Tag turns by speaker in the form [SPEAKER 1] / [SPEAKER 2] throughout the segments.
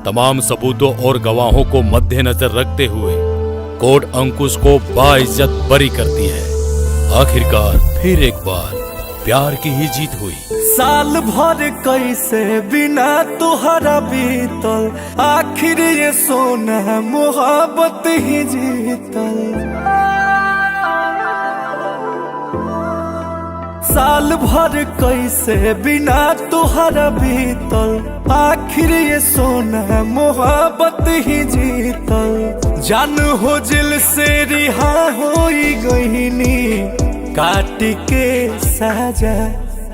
[SPEAKER 1] तमाम सबूतों और गवाहों को मद्देनजर रखते हुए कोर्ट अंकुश को बाइज्जत बरी करती है। आखिरकार फिर एक बार प्यार की ही जीत हुई।
[SPEAKER 2] साल भर कैसे बिना तुहरा बीतल, आखिर ये सोना मोहब्बत ही जीतल। साल भर कैसे बिना तुहरा बीतल, आखिर ये सोना मोहब्बत ही जीतल। जान हो दिल से रिहा हो गईनी, काट के साजा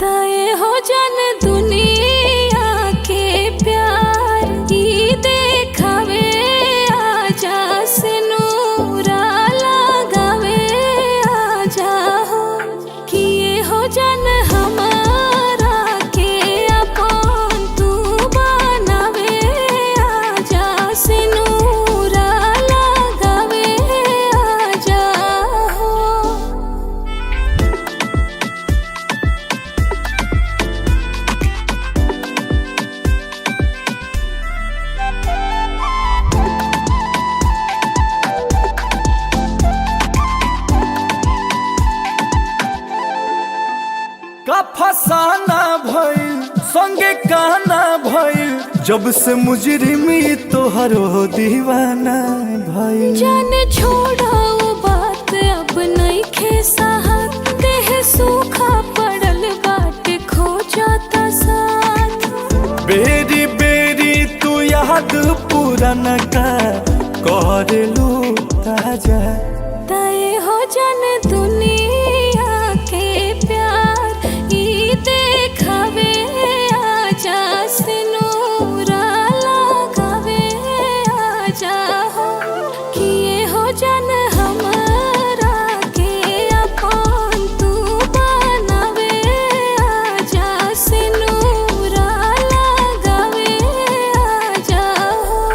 [SPEAKER 3] तय हो जान दुनिया के प्यार की देखावे, आजा से नूरा लगावे, आजा हो किए हो जान हमारा के अपन तू बनावे, आजा से नूरा लगावे, आजा हो।
[SPEAKER 2] का फसाना भइल संगे गाना भइल, जब से मुजरिमी तोहरो दीवाना भइल।
[SPEAKER 3] जान छोड़ा वो बात अब नहीं खे साहत, देह सूखा पड़ल बाट खो जाता साथ।
[SPEAKER 2] बेरी बेरी तू याद पुराना का कर लू ताजा,
[SPEAKER 3] तय हो जान दुनिया के प्यार ई देखावे, आजा से नूरा लगावे, आजा हो किए हो जान हमारा के अपन तू बनावे, आजा से नूरा लगावे, आजा हो।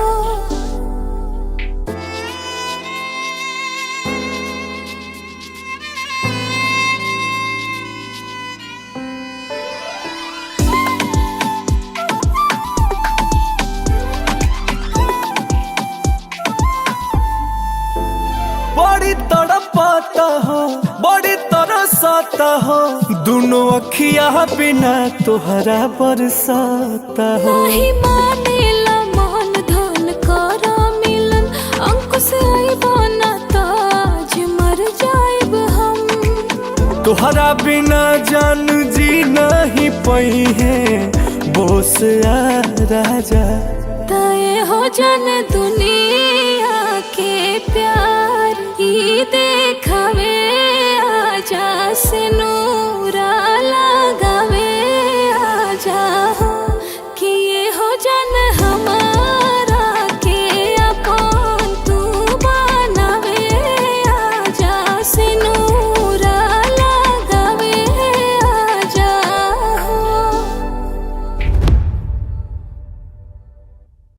[SPEAKER 2] बड़ी तड़पाता हो बड़ी तरसाता हो, दोनों अखिया बिना तोहरा बरसाता हो।
[SPEAKER 3] नहीं मानेला मन धन करा मिलन, अंकुश आइबो ना ताज मर जाइब हम।
[SPEAKER 2] तोहरा बिना जान जी नहीं पई है, बोस आ राजा
[SPEAKER 3] तय हो जान दुनिया